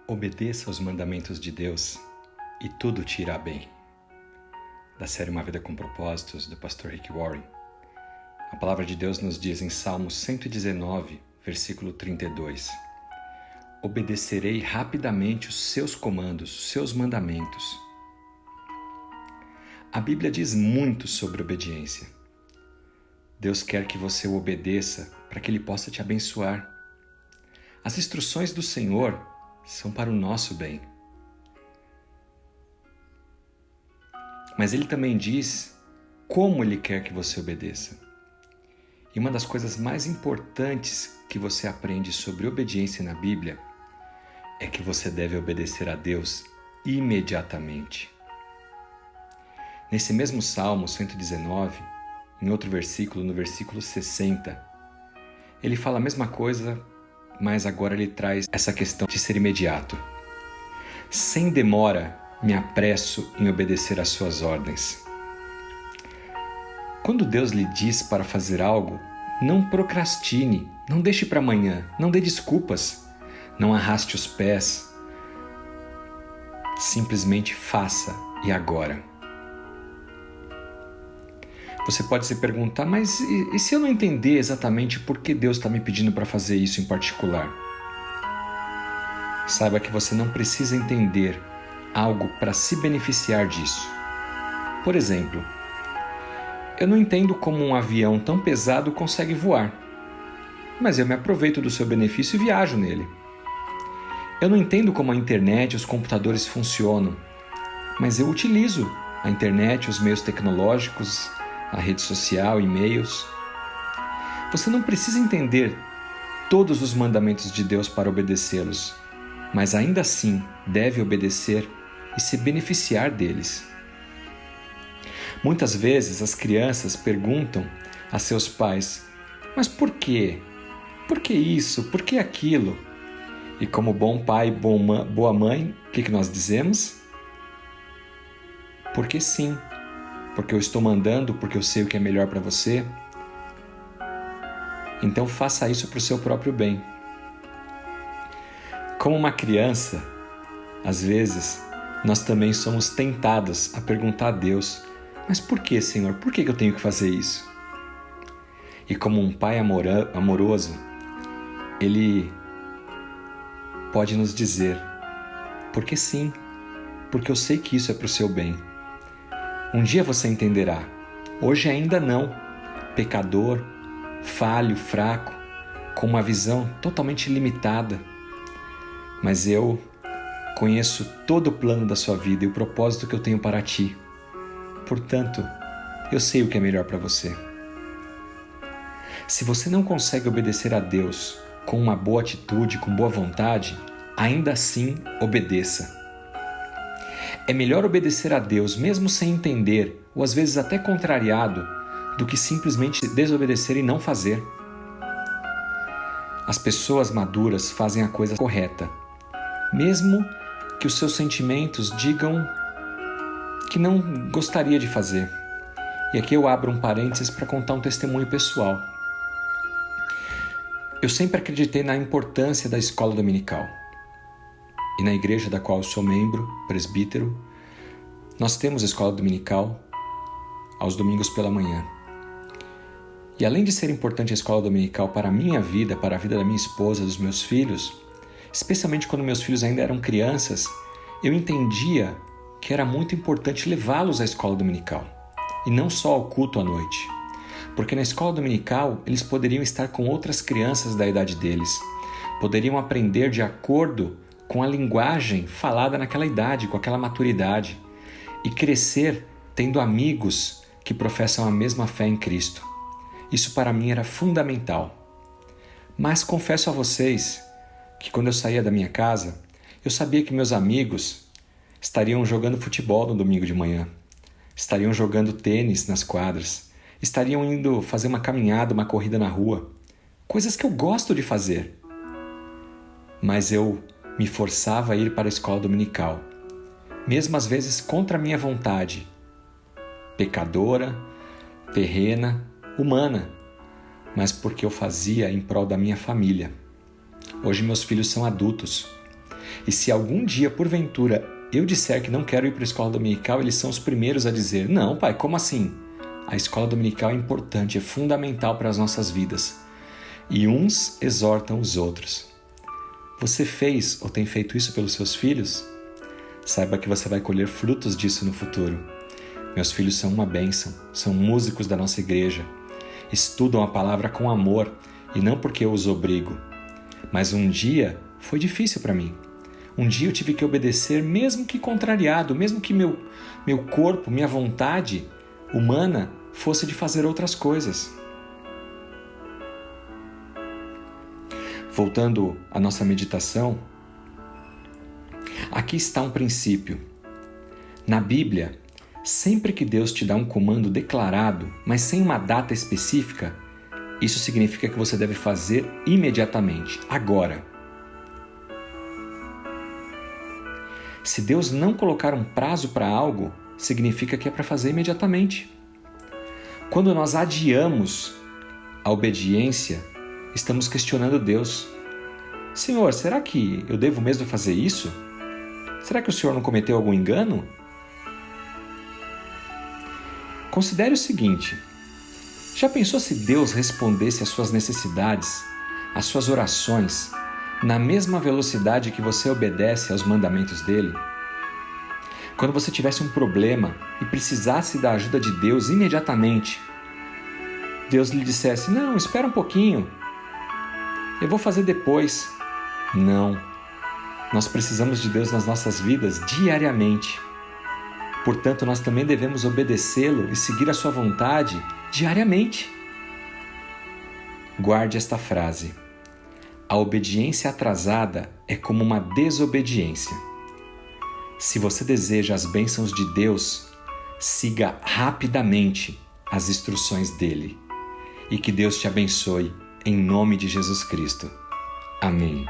Obedeça aos mandamentos de Deus e tudo te irá bem. Da série Uma Vida com Propósitos, do pastor Rick Warren. A palavra de Deus nos diz em Salmo 119, versículo 32: Obedecerei rapidamente os seus comandos, os seus mandamentos. A Bíblia diz muito sobre obediência. Deus quer que você o obedeça para que Ele possa te abençoar. As instruções do Senhor são para o nosso bem. Mas Ele também diz como Ele quer que você obedeça. E uma das coisas mais importantes que você aprende sobre obediência na Bíblia é que você deve obedecer a Deus imediatamente. Nesse mesmo Salmo 119, em outro versículo, no versículo 60, ele fala a mesma coisa, mas agora ele traz essa questão de ser imediato. Sem demora, me apresso em obedecer às suas ordens. Quando Deus lhe diz para fazer algo, não procrastine, não deixe para amanhã, não dê desculpas, não arraste os pés. Simplesmente faça e agora. Você pode se perguntar, mas e se eu não entender exatamente por que Deus está me pedindo para fazer isso em particular? Saiba que você não precisa entender algo para se beneficiar disso. Por exemplo, eu não entendo como um avião tão pesado consegue voar, mas eu me aproveito do seu benefício e viajo nele. Eu não entendo como a internet e os computadores funcionam, mas eu utilizo a internet, os meios tecnológicos, a rede social, e-mails. Você não precisa entender todos os mandamentos de Deus para obedecê-los, mas ainda assim deve obedecer e se beneficiar deles. Muitas vezes as crianças perguntam a seus pais: mas por quê? Por que isso? Por que aquilo? E como bom pai e boa mãe, o que nós dizemos? Porque sim. Porque eu estou mandando, porque eu sei o que é melhor para você. Então faça isso para o seu próprio bem. Como uma criança, às vezes, nós também somos tentados a perguntar a Deus: mas por que, Senhor? Por que eu tenho que fazer isso? E como um pai amoroso, Ele pode nos dizer: porque sim, porque eu sei que isso é para o seu bem. Um dia você entenderá, hoje ainda não, pecador, falho, fraco, com uma visão totalmente limitada. Mas eu conheço todo o plano da sua vida e o propósito que eu tenho para ti. Portanto, eu sei o que é melhor para você. Se você não consegue obedecer a Deus com uma boa atitude, com boa vontade, ainda assim obedeça. É melhor obedecer a Deus mesmo sem entender, ou às vezes até contrariado, do que simplesmente desobedecer e não fazer. As pessoas maduras fazem a coisa correta, mesmo que os seus sentimentos digam que não gostaria de fazer. E aqui eu abro um parênteses para contar um testemunho pessoal. Eu sempre acreditei na importância da escola dominical. E na igreja da qual eu sou membro, presbítero, nós temos escola dominical aos domingos pela manhã. E além de ser importante a escola dominical para a minha vida, para a vida da minha esposa, dos meus filhos, especialmente quando meus filhos ainda eram crianças, eu entendia que era muito importante levá-los à escola dominical, e não só ao culto à noite. Porque na escola dominical eles poderiam estar com outras crianças da idade deles, poderiam aprender de acordo com a linguagem falada naquela idade, com aquela maturidade, e crescer tendo amigos que professam a mesma fé em Cristo. Isso para mim era fundamental. Mas confesso a vocês que quando eu saía da minha casa, eu sabia que meus amigos estariam jogando futebol no domingo de manhã, estariam jogando tênis nas quadras, estariam indo fazer uma caminhada, uma corrida na rua, coisas que eu gosto de fazer. Mas eu me forçava a ir para a escola dominical, mesmo às vezes contra a minha vontade, pecadora, terrena, humana, mas porque eu fazia em prol da minha família. Hoje meus filhos são adultos, E se algum dia, porventura, eu disser que não quero ir para a escola dominical, eles são os primeiros a dizer: não, pai, como assim? A escola dominical é importante, é fundamental para as nossas vidas. E uns exortam os outros. Você fez ou tem feito isso pelos seus filhos? Saiba que você vai colher frutos disso no futuro. Meus filhos são uma bênção, são músicos da nossa igreja. Estudam a palavra com amor e não porque eu os obrigo. Mas um dia foi difícil para mim. Um dia eu tive que obedecer, mesmo que contrariado, mesmo que meu corpo, minha vontade humana fosse de fazer outras coisas. Voltando à nossa meditação, aqui está um princípio. Na Bíblia, sempre que Deus te dá um comando declarado, mas sem uma data específica, isso significa que você deve fazer imediatamente, agora. Se Deus não colocar um prazo para algo, significa que é para fazer imediatamente. Quando nós adiamos a obediência, estamos questionando Deus. Senhor, será que eu devo mesmo fazer isso? Será que o Senhor não cometeu algum engano? Considere o seguinte: já pensou se Deus respondesse às suas necessidades, às suas orações, na mesma velocidade que você obedece aos mandamentos dele? Quando você tivesse um problema e precisasse da ajuda de Deus imediatamente, Deus lhe dissesse: não, espera um pouquinho, eu vou fazer depois. Não, nós precisamos de Deus nas nossas vidas diariamente. Portanto, nós também devemos obedecê-lo e seguir a sua vontade diariamente. Guarde esta frase: a obediência atrasada é como uma desobediência. Se você deseja as bênçãos de Deus, siga rapidamente as instruções dele. E que Deus te abençoe, em nome de Jesus Cristo. Amém.